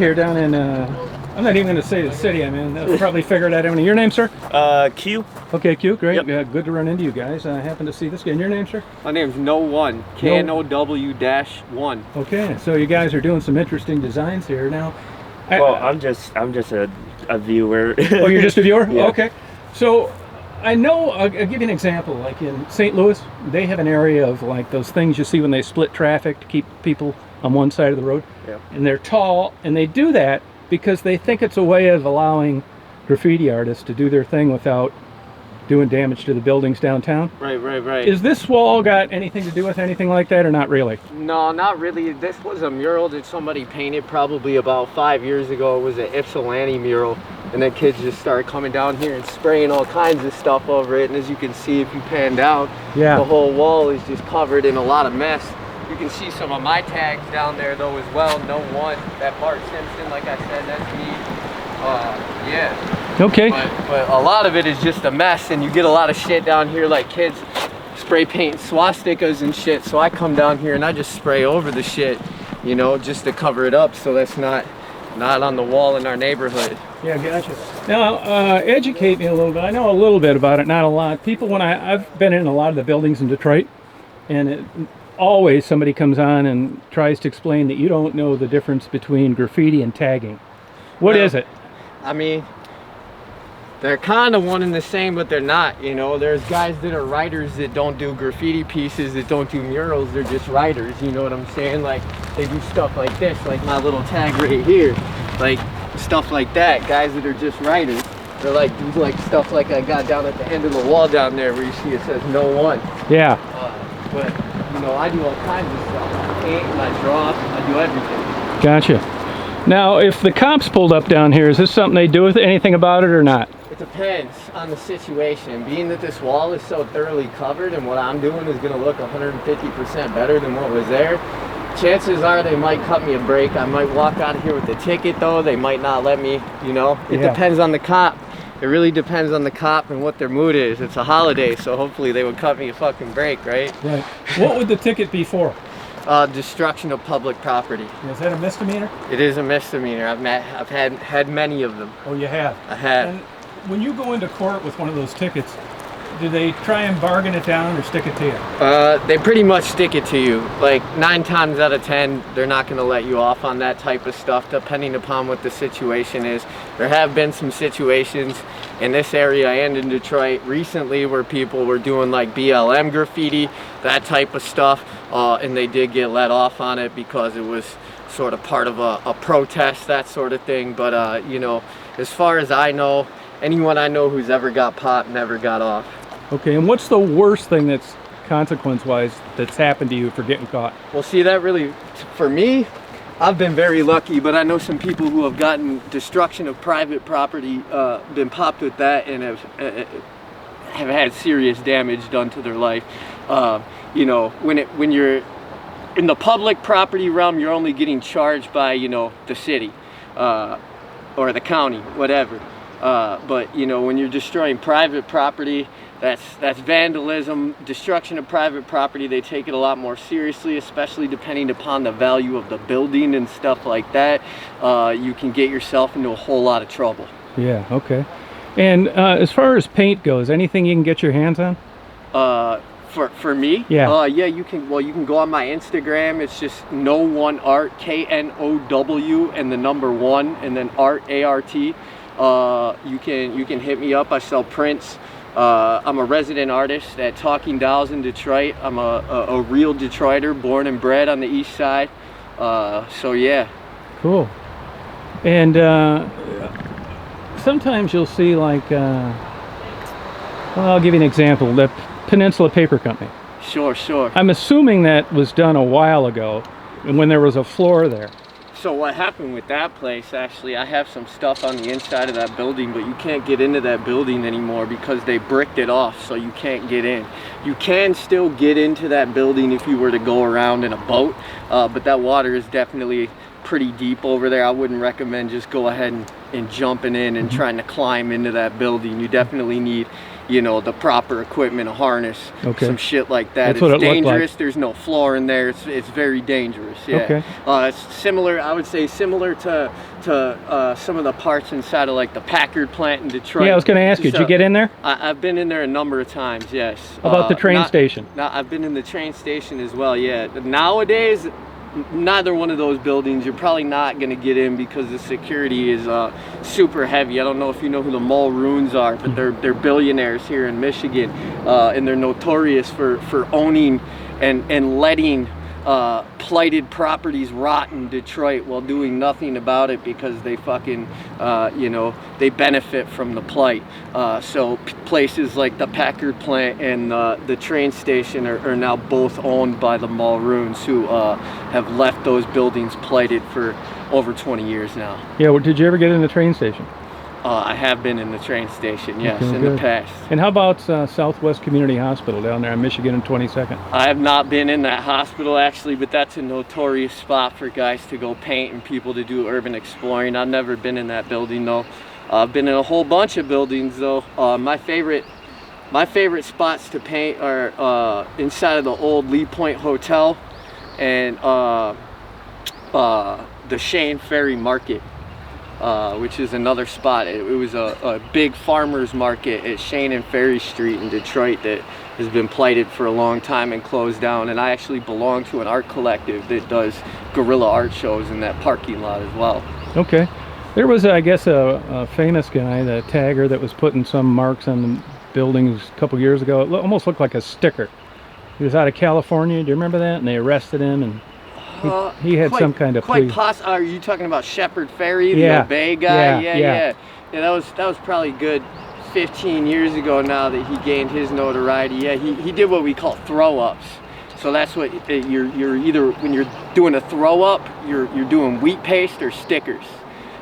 Here down in, I'm not even going to say the city I'm in. They'll probably figure it out. Your name, sir? Q. Okay, Q, great. Yep. Good to run into you guys. I happen to see this guy. And your name, sir? My name's No1, KNOW-1. Okay, so you guys are doing some interesting designs here now. Well, I'm just a viewer. Oh, you're just a viewer? Yeah. Okay. So I know, I'll give you an example. Like in St. Louis, they have an area of like those things you see when they split traffic to keep people on one side of the road. Yeah. And they're tall, and they do that because they think it's a way of allowing graffiti artists to do their thing without doing damage to the buildings downtown. Right. Is this wall got anything to do with anything like that, or not really? No, not really. This was a mural that somebody painted probably about 5 years ago. It was an Ypsilanti mural. And then kids just started coming down here and spraying all kinds of stuff over it. And as you can see, if you pan down, the whole wall is just covered in a lot of mess. You can see some of my tags down there though as well. No1, that Bart Simpson, like I said, that's me. Yeah. Okay. But a lot of it is just a mess, and you get a lot of shit down here, like kids spray paint swastikas and shit. So I come down here and I just spray over the shit, you know, just to cover it up so that's not on the wall in our neighborhood. Yeah, gotcha. Now, educate me a little bit. I know a little bit about it, not a lot. People, when I've been in a lot of the buildings in Detroit, and always somebody comes on and tries to explain that you don't know the difference between graffiti and tagging. What is it? I mean, they're kind of one and the same, but they're not, you know. There's guys that are writers that don't do graffiti pieces, that don't do murals, they're just writers, you know what I'm saying? Like, they do stuff like this, like my little tag right here, like stuff like that. Guys that are just writers, they're like, do like stuff like I got down at the end of the wall down there where you see it says No1. Yeah. But, you know, I do all kinds of stuff. I paint, I draw, I do everything. Gotcha. Now, if the cops pulled up down here, is this something they do with anything about it or not? It depends on the situation. Being that this wall is so thoroughly covered and what I'm doing is going to look 150% better than what was there, chances are they might cut me a break. I might walk out of here with a ticket though. They might not let me, you know. It depends on the cop. It really depends on the cop and what their mood is. It's a holiday, so hopefully they would cut me a fucking break, right? Right. What would the ticket be for? Destruction of public property. Is that a misdemeanor? It is a misdemeanor. I've had many of them. Oh, you have? I have. And when you go into court with one of those tickets, do they try and bargain it down or stick it to you? They pretty much stick it to you. Like 9 times out of 10, they're not going to let you off on that type of stuff, depending upon what the situation is. There have been some situations in this area and in Detroit recently where people were doing like BLM graffiti, that type of stuff, and they did get let off on it because it was sort of part of a protest, that sort of thing. But you know, as far as I know, anyone I know who's ever got popped never got off. Okay, and what's the worst thing that's consequence-wise that's happened to you for getting caught? Well, see, that really, for me, I've been very lucky, but I know some people who have gotten destruction of private property, been popped with that, and have had serious damage done to their life. You know, when you're in the public property realm, you're only getting charged by, you know, the city or the county, whatever. But you know, when you're destroying private property, that's vandalism, destruction of private property. They take it a lot more seriously, especially depending upon the value of the building and stuff like that. You can get yourself into a whole lot of trouble. Yeah, okay. And as far as paint goes, anything you can get your hands on? For me? Yeah. Yeah, you can. Well, you can go on my Instagram. It's just No1Art, KNOW, and the number 1, and then Art, ART. You can hit me up. I sell prints. I'm a resident artist at Talking Dolls in Detroit. I'm a real Detroiter, born and bred on the east side. So yeah. Cool. And sometimes you'll see like, well, I'll give you an example. The Peninsula Paper Company. Sure. I'm assuming that was done a while ago, and when there was a floor there. So what happened with that place, actually, I have some stuff on the inside of that building, but you can't get into that building anymore because they bricked it off, so you can't get in. You can still get into that building if you were to go around in a boat, but that water is definitely pretty deep over there. I wouldn't recommend just go ahead and jumping in and trying to climb into that building. You definitely need you know, the proper equipment, a harness, Okay. some shit like that. That's what It's it looked like. dangerous. There's no floor in there. It's very dangerous. Yeah. Okay. It's similar, I would say, similar to some of the parts inside of like the Packard plant in Detroit. Yeah, I was going to ask you, did you get in there? I've been in there a number of times, yes. How about the train station? I've been in the train station as well, yeah. Nowadays, neither one of those buildings you're probably not going to get in because the security is super heavy. I don't know if you know who the Mulroons are, but they're billionaires here in Michigan, and they're notorious for owning and letting plighted properties rot in Detroit while doing nothing about it because they fucking you know, they benefit from the plight. So places like the Packard plant and the train station are now both owned by the Mulroons, who have left those buildings plighted for over 20 years now. Yeah, well, did you ever get in the train station? I have been in the train station, yes, Okay, in good. the past. And how about Southwest Community Hospital down there in Michigan and 22nd? I have not been in that hospital actually, but that's a notorious spot for guys to go paint and people to do urban exploring. I've never been in that building though. I've been in a whole bunch of buildings though. My favorite spots to paint are inside of the old Lee Point Hotel and the Shane Ferry Market. Which is another spot. It was a big farmers market at Shane and Ferry Street in Detroit that has been plighted for a long time and closed down. And I actually belong to an art collective that does guerrilla art shows in that parking lot as well. Okay. There was, I guess, a famous guy, the tagger, that was putting some marks on the buildings a couple years ago. It almost looked like a sticker. He was out of California. Do you remember that? And they arrested him, and he had some kind of plea. Are you talking about Shepherd Ferry, the Yeah. Obey guy? Yeah. Yeah, that was probably good 15 years ago now that he gained his notoriety. Yeah, he did what we call throw-ups. So that's what you're either, when you're doing a throw-up, you're doing wheat paste or stickers.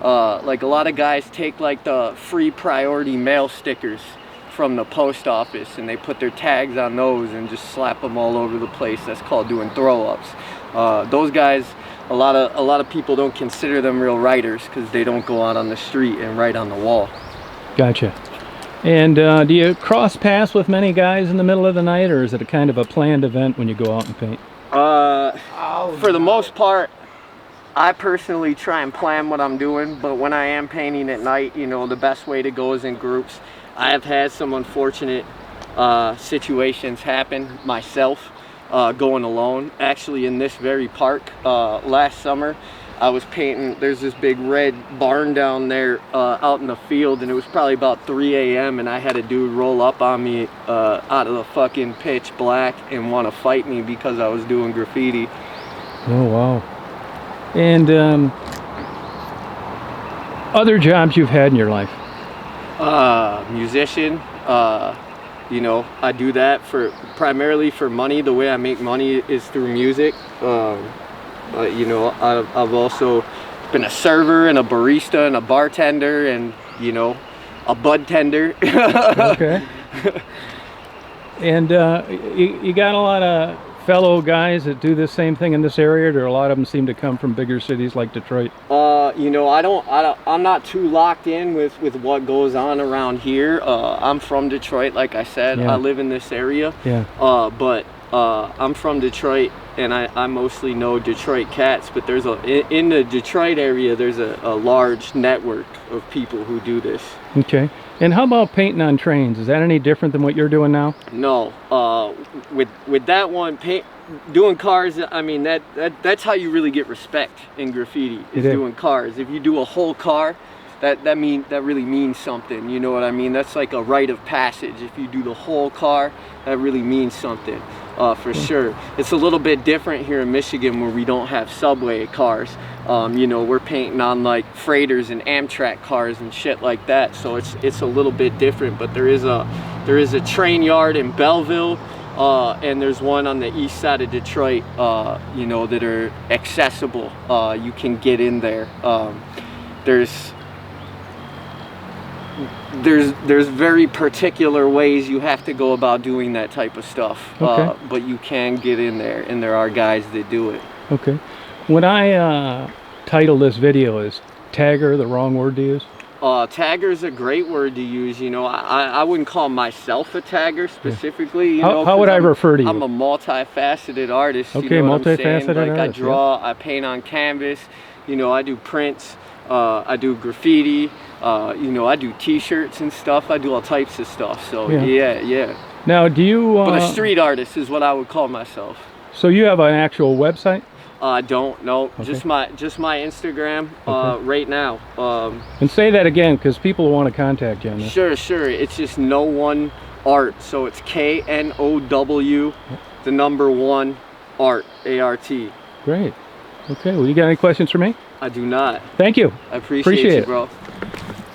Like a lot of guys take like the free priority mail stickers from the post office and they put their tags on those and just slap them all over the place. That's called doing throw-ups. Those guys, a lot of people don't consider them real writers because they don't go out on the street and write on the wall. Gotcha. And do you cross paths with many guys in the middle of the night, or is it a kind of a planned event when you go out and paint? For the most part, I personally try and plan what I'm doing, but when I am painting at night, you know, the best way to go is in groups. I have had some unfortunate situations happen myself going alone. Actually, in this very park last summer, I was painting. There's this big red barn down there out in the field, and it was probably about 3 a.m. and I had a dude roll up on me out of the fucking pitch black and want to fight me because I was doing graffiti. Oh, wow. And other jobs you've had in your life? Musician. You know, I do that primarily for money. The way I make money is through music. You know, I've also been a server and a barista and a bartender and, you know, a bud tender. Okay. And you got a lot of fellow guys that do the same thing in this area, or a lot of them seem to come from bigger cities like Detroit? You know, I'm not too locked in with what goes on around here. I'm from Detroit, like I said. Yeah. I live in this area. Yeah. But I'm from Detroit, and I mostly know Detroit cats, but there's in the Detroit area, there's a large network of people who do this. Okay. And how about painting on trains? Is that any different than what you're doing now? No, with that one, doing cars, I mean, that's how you really get respect in graffiti, is doing cars. If you do a whole car, that really means something, you know what I mean? That's like a rite of passage. If you do the whole car, that really means something, for sure. It's a little bit different here in Michigan where we don't have subway cars. You know, we're painting on like freighters and Amtrak cars and shit like that, so it's a little bit different. But there is a train yard in Belleville, and there's one on the east side of Detroit, you know, that are accessible. You can get in there. There's very particular ways you have to go about doing that type of stuff. Okay. But you can get in there, and there are guys that do it. Okay. When I title this video, is tagger the wrong word to use? Tagger's a great word to use. You know, I wouldn't call myself a tagger specifically. You How, know, how would 'cause I refer to you? I'm a multifaceted artist. Okay, you know what I'm saying? multifaceted Like I artist, yeah. draw, I paint on canvas. You know, I do prints. I do graffiti. You know, I do T-shirts and stuff. I do all types of stuff. So yeah. Now, do you? But a street artist is what I would call myself. So you have an actual website? I don't know. Okay. Just my Instagram right now. And say that again, because people want to contact you on this. Sure. It's just No One Art. So it's KNOW, the number 1 art, ART. Great. Okay. Well, you got any questions for me? I do not. Thank you. I appreciate you, it. bro.